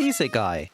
Isekai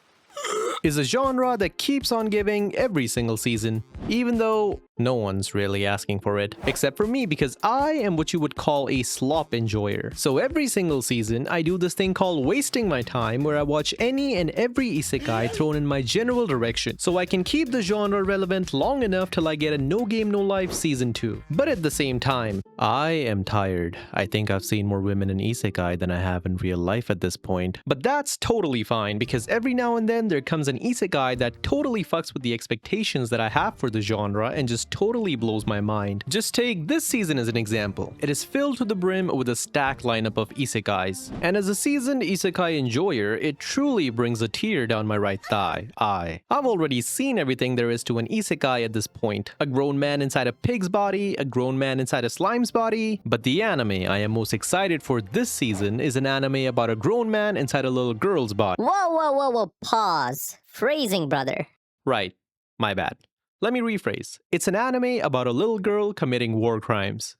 is a genre that keeps on giving every single season, even though no one's really asking for it, except for me because I am what you would call a slop enjoyer. So every single season, I do this thing called wasting my time where I watch any and every isekai thrown in my general direction, so I can keep the genre relevant long enough till I get a No Game No Life season 2. But at the same time, I am tired. I think I've seen more women in isekai than I have in real life at this point. But that's totally fine because every now and then there comes an isekai that totally fucks with the expectations that I have for the genre and just totally blows my mind. Just take this season as an example. It is filled to the brim with a stacked lineup of isekais. And as a seasoned isekai enjoyer, it truly brings a tear down my right thigh. I've already seen everything there is to an isekai at this point. A grown man inside a pig's body, a grown man inside a slime's body. But the anime I am most excited for this season is an anime about a grown man inside a little girl's body. Whoa, pause. Phrasing, brother. Right, my bad. Let me rephrase. It's an anime about a little girl committing war crimes.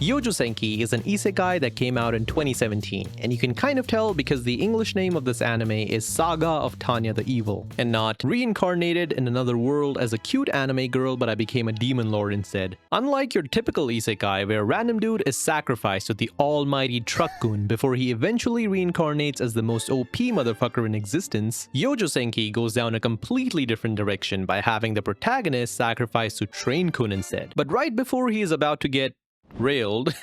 Youjo Senki is an isekai that came out in 2017, and you can kind of tell because the English name of this anime is Saga of Tanya the Evil, and not reincarnated in another world as a cute anime girl but I became a demon lord instead. Unlike your typical isekai where a random dude is sacrificed to the almighty Truck-kun before he eventually reincarnates as the most OP motherfucker in existence, Youjo Senki goes down a completely different direction by having the protagonist sacrificed to Train-kun instead. But right before he is about to get railed,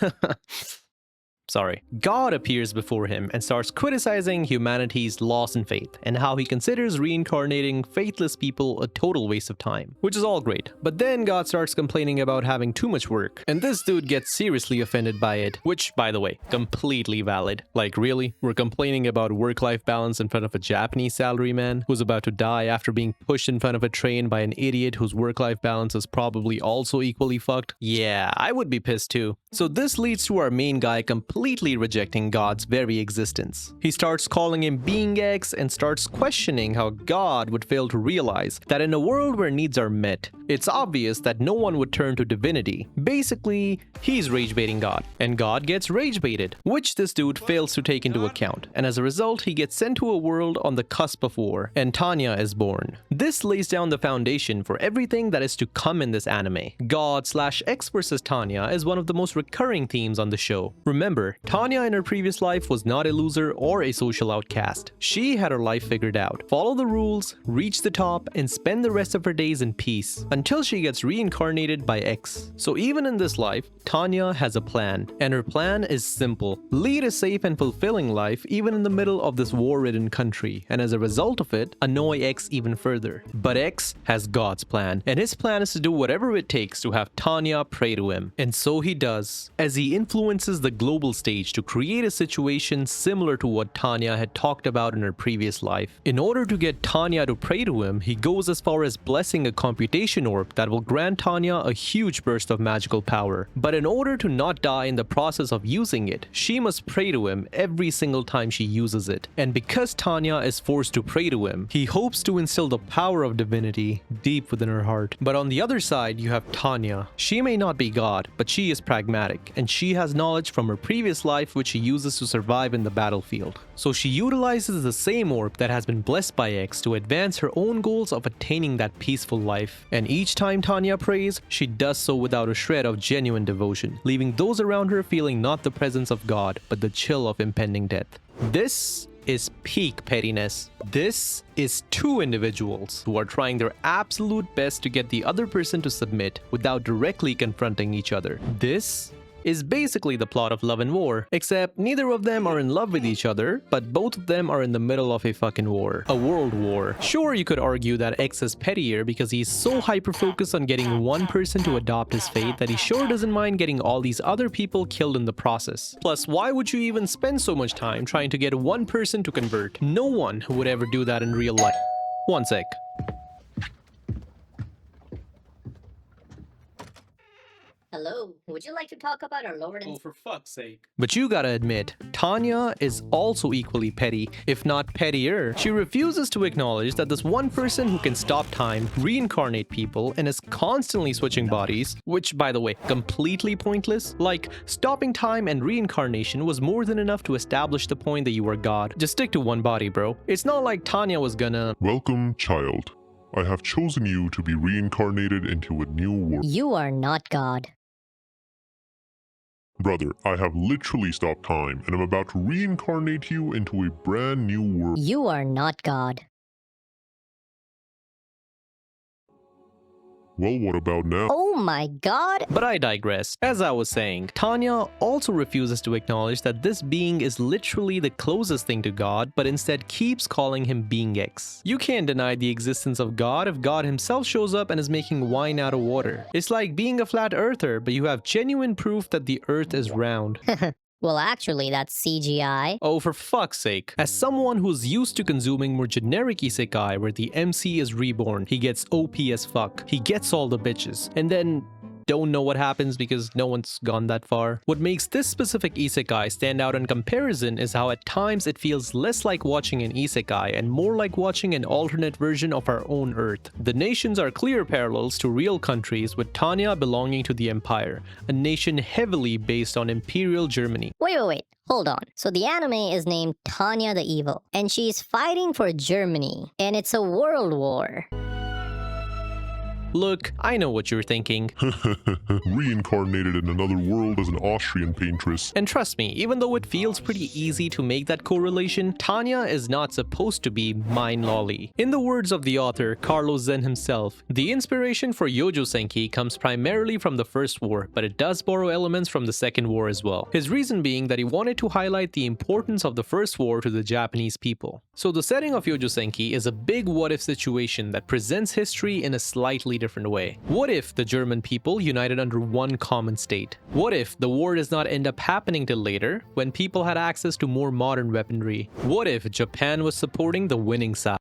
God appears before him and starts criticizing humanity's loss in faith and how he considers reincarnating faithless people a total waste of time, which is all great. But then God starts complaining about having too much work, and this dude gets seriously offended by it, which, by the way, completely valid. Like, really? We're complaining about work-life balance in front of a Japanese salaryman who's about to die after being pushed in front of a train by an idiot whose work-life balance is probably also equally fucked? Yeah, I would be pissed too. So this leads to our main guy completely rejecting God's very existence. He starts calling him Being X and starts questioning how God would fail to realize that in a world where needs are met, it's obvious that no one would turn to divinity. Basically, he's rage baiting God, and God gets rage baited, which this dude fails to take into account, and as a result, he gets sent to a world on the cusp of war, and Tanya is born. This lays down the foundation for everything that is to come in this anime. God/X versus Tanya is one of the most recurring themes on the show. Remember, Tanya in her previous life was not a loser or a social outcast. She had her life figured out. Follow the rules, reach the top, and spend the rest of her days in peace until she gets reincarnated by X. So even in this life, Tanya has a plan, and her plan is simple. Lead a safe and fulfilling life even in the middle of this war-ridden country, and as a result of it, annoy X even further. But X has God's plan, and his plan is to do whatever it takes to have Tanya pray to him. And so he does, as he influences the global stage to create a situation similar to what Tanya had talked about in her previous life. In order to get Tanya to pray to him, he goes as far as blessing a computation orb that will grant Tanya a huge burst of magical power. But in order to not die in the process of using it, she must pray to him every single time she uses it. And because Tanya is forced to pray to him, he hopes to instill the power of divinity deep within her heart. But on the other side, you have Tanya. She may not be God, but she is pragmatic, and she has knowledge from her previous life which she uses to survive in the battlefield. So she utilizes the same orb that has been blessed by X to advance her own goals of attaining that peaceful life. And each time Tanya prays, she does so without a shred of genuine devotion, leaving those around her feeling not the presence of God, but the chill of impending death. This is peak pettiness. This is two individuals who are trying their absolute best to get the other person to submit without directly confronting each other. This is basically the plot of Love and War, except neither of them are in love with each other, but both of them are in the middle of a fucking war. A world war. Sure, you could argue that X is pettier because he's so hyper-focused on getting one person to adopt his faith that he sure doesn't mind getting all these other people killed in the process. Plus, why would you even spend so much time trying to get one person to convert? No one would ever do that in real life. One sec. Hello, would you like to talk about our Lord and... Oh, for fuck's sake. But you gotta admit, Tanya is also equally petty, if not pettier. She refuses to acknowledge that this one person who can stop time, reincarnate people, and is constantly switching bodies, which, by the way, completely pointless. Like, stopping time and reincarnation was more than enough to establish the point that you are God. Just stick to one body, bro. It's not like Tanya was gonna... Welcome, child. I have chosen you to be reincarnated into a new world. You are not God. Brother, I have literally stopped time, and I'm about to reincarnate you into a brand new world. You are not God. Well, what about now? Oh my god! But I digress. As I was saying, Tanya also refuses to acknowledge that this being is literally the closest thing to God, but instead keeps calling him Being X. You can't deny the existence of God if God himself shows up and is making wine out of water. It's like being a flat earther, but you have genuine proof that the earth is round. Well, actually, that's CGI. Oh, for fuck's sake. As someone who's used to consuming more generic isekai where the MC is reborn, he gets OP as fuck, he gets all the bitches, and then don't know what happens because no one's gone that far. What makes this specific isekai stand out in comparison is how at times it feels less like watching an isekai and more like watching an alternate version of our own Earth. The nations are clear parallels to real countries, with Tanya belonging to the Empire, a nation heavily based on Imperial Germany. Wait. Hold on. So the anime is named Tanya the Evil, and she's fighting for Germany, and it's a world war. Look, I know what you're thinking. Reincarnated in another world as an Austrian paintress. And trust me, even though it feels pretty easy to make that correlation, Tanya is not supposed to be mind lolly. In the words of the author, Carlos Zen himself, the inspiration for Youjo Senki comes primarily from the First War, but it does borrow elements from the Second War as well. His reason being that he wanted to highlight the importance of the First War to the Japanese people. So the setting of Youjo Senki is a big what-if situation that presents history in a slightly different way. What if the German people united under one common state? What if the war does not end up happening till later, when people had access to more modern weaponry? What if Japan was supporting the winning side?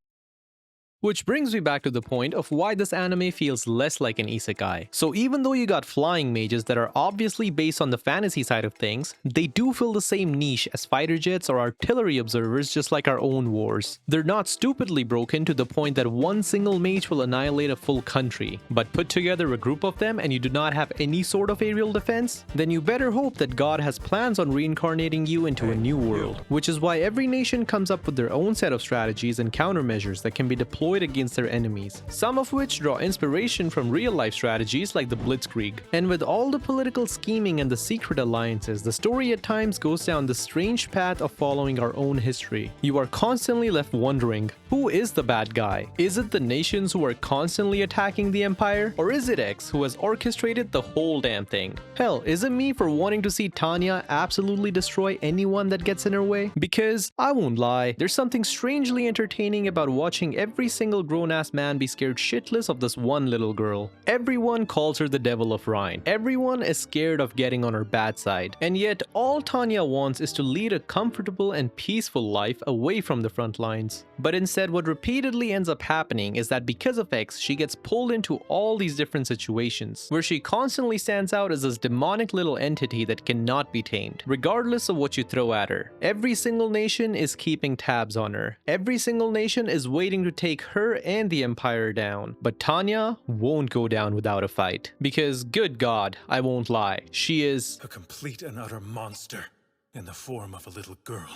Which brings me back to the point of why this anime feels less like an isekai. So even though you got flying mages that are obviously based on the fantasy side of things, they do fill the same niche as fighter jets or artillery observers, just like our own wars. They're not stupidly broken to the point that one single mage will annihilate a full country, but put together a group of them and you do not have any sort of aerial defense, then you better hope that God has plans on reincarnating you into a new world. Which is why every nation comes up with their own set of strategies and countermeasures that can be deployed against their enemies, some of which draw inspiration from real-life strategies like the Blitzkrieg. And with all the political scheming and the secret alliances, the story at times goes down the strange path of following our own history. You are constantly left wondering, who is the bad guy? Is it the nations who are constantly attacking the Empire? Or is it X who has orchestrated the whole damn thing? Hell, is it me for wanting to see Tanya absolutely destroy anyone that gets in her way? Because, I won't lie, there's something strangely entertaining about watching every single grown-ass man be scared shitless of this one little girl. Everyone calls her the devil of Rhine. Everyone is scared of getting on her bad side. And yet, all Tanya wants is to lead a comfortable and peaceful life away from the front lines. But instead, what repeatedly ends up happening is that because of X, she gets pulled into all these different situations, where she constantly stands out as this demonic little entity that cannot be tamed, regardless of what you throw at her. Every single nation is keeping tabs on her. Every single nation is waiting to take her and the Empire down. But Tanya won't go down without a fight. Because, good God, I won't lie, she is a complete and utter monster in the form of a little girl.